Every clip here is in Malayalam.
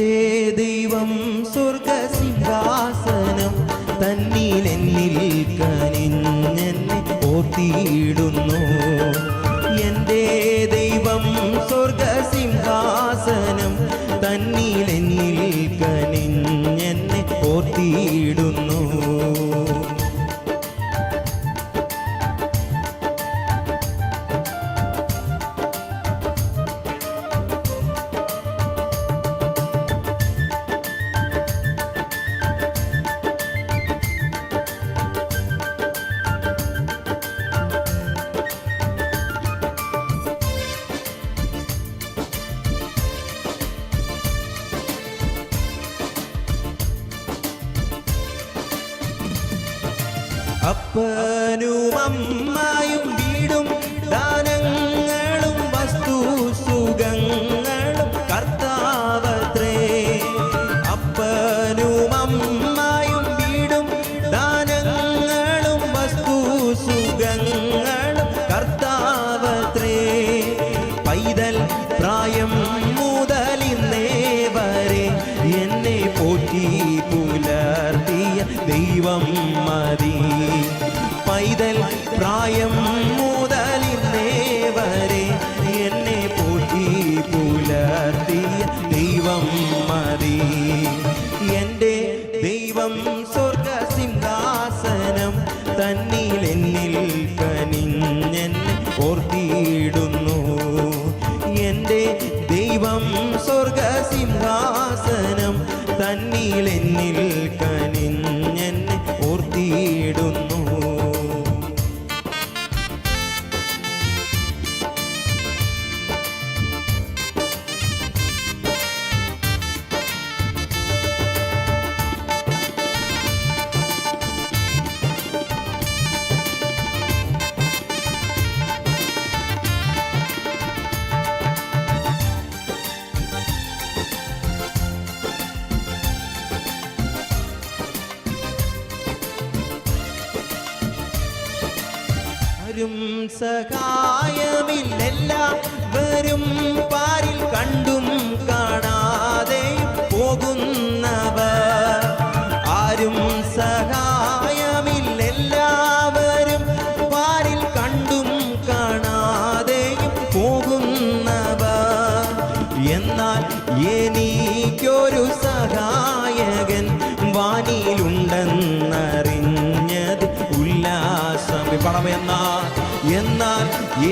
എൻ്റെ ദൈവം സ്വർഗസിംഹാസനം തന്നിലെന്നിൽ കനിഞ്ഞെന്നെ ഓർത്തിയിടുന്നു. എൻ്റെ ദൈവം സ്വർഗസിംഹാസനം തന്നിലെന്നിൽ കനിഞ്ഞെന്നെ ഓർത്തിയിടുന്നു. അപ്പനും അമ്മയും വീടും ദാനങ്ങളും വസ്തു സുഖങ്ങളും കർത്താവത്രേ. അപ്പനും അമ്മയും വീടും ദാനങ്ങളും വസ്തു സുഖങ്ങളും കർത്താവത്രേ. പൈതൽ പ്രായം മുതലിന്നേ വരെ എന്നെ പോറ്റി പുലർത്തിയ ദൈവം മതി. പൈതൽ പ്രായം മുതലിന്നേ വരെ എന്നെ പോറ്റി പുലർത്തിയ ദൈവം മതി. എൻ്റെ ദൈവം സ്വർഗസിംഹാസനം തന്നിലെന്നിൽ കനിഞ്ഞെന്നെ ഓർത്തിയിടുന്നു. എൻ്റെ ദൈവം സ്വർഗസിംഹാസനം തന്നിലെന്നിൽ കനിഞ്ഞെന്നെ ഓർത്തിയിടുന്നു. സഹായമില്ലെല്ലാവരും പാരിൽ കണ്ടും കാണാതെ പോകുന്നവർ. ആരും സഹായമില്ലെല്ലാവരും പാരിൽ കണ്ടും കാണാതെ പോകുന്നവർ. എന്നാൽ എനിക്കൊരു സഹായകൻ വാനിലുണ്ടെന്നറിഞ്ഞത് ഉല്ലാസം. എന്നാൽ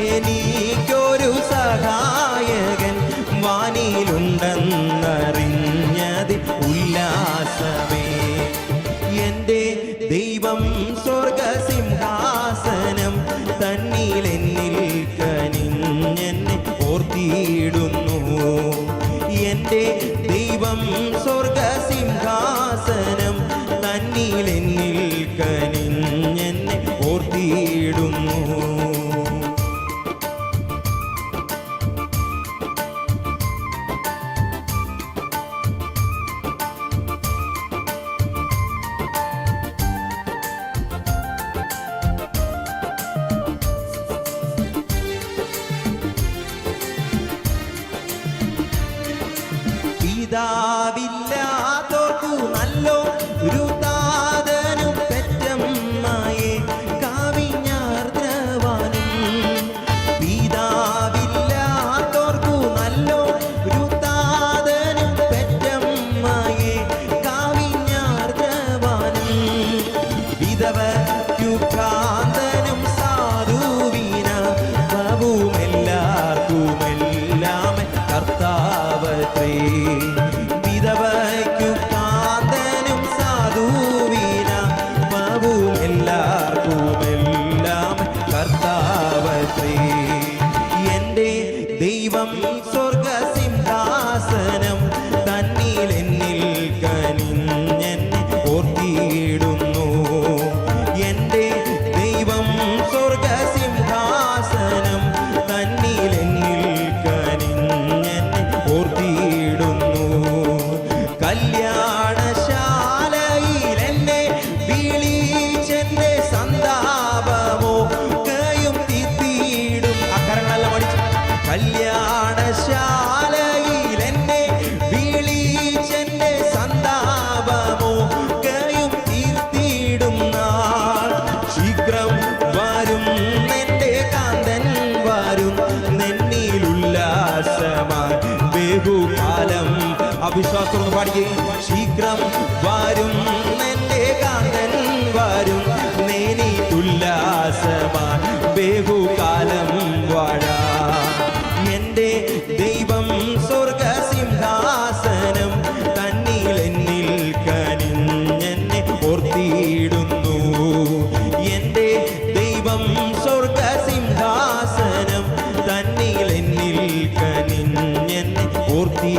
എനിക്കൊരു സഹായകൻ വാനിലുണ്ടെന്നറിഞ്ഞത് ഉല്ലാസമേ. എൻ്റെ ദൈവം സ്വർഗസിംഹാസനം തന്നിലെന്നിൽ കനിഞ്ഞെന്നെ ഓർത്തിയിടുന്നു. എൻ്റെ ദൈവം സ്വർഗസിംഹാസനം തന്നിലെന്നിൽ കനിഞ്ഞെന്നെ ഓർത്തിയിടുന്നു. പിതാവില്ലാത്തോർക്കു നല്ലൊരു താതനും പെറ്റമ്മയെ കാവിഞ്ഞാർദ്രവാനും. പിതാവില്ലാത്തോർക്കു നല്ലൊരു താതനും പെറ്റമ്മയെ കാവിഞ്ഞാർദ്രവാനും. വിധവയ്ക്കു ഭ്രാന്തനും സാധുവിന ബഹുമെല്ലാവർക്കുമെല്ലാം കർത്താവത്രേ. വിധവയ്ക്കു ഭ്രാന്തനും സാധുവിന ബഹുമെല്ലാവർക്കുമെല്ലാം കർത്താവത്രേ. എൻ്റെ ദൈവം സ്വർഗസിംഹാസനം തന്നിലെന്നിൽ കനിഞ്ഞെന്നെ ഓർത്തിയിടുന്നു. എൻ്റെ ദൈവം സ്വർഗസിംഹാസനം തന്നിലെന്നിൽ കനിഞ്ഞെന്നെ ഓർത്തിയിടുന്നു. അവിശ്വാസത്തോട് പാടിയേ. ശീഘ്രം വരും എന്റെ കാന്തൻ വരും, നേനിതുല്ലാസമാൻ ബഹുകാലം വാഴാ. എന്റെ ദൈവം സ്വർഗസിംഹാസനം തന്നിൽ എന്നിൽ കനിഞ്ഞെന്നെ ഓർത്തിയിടുന്നു. എന്റെ ദൈവം സ്വർഗസിംഹാസനം തന്നിൽ എന്നിൽ കനിഞ്ഞെന്നെ ഓർത്തി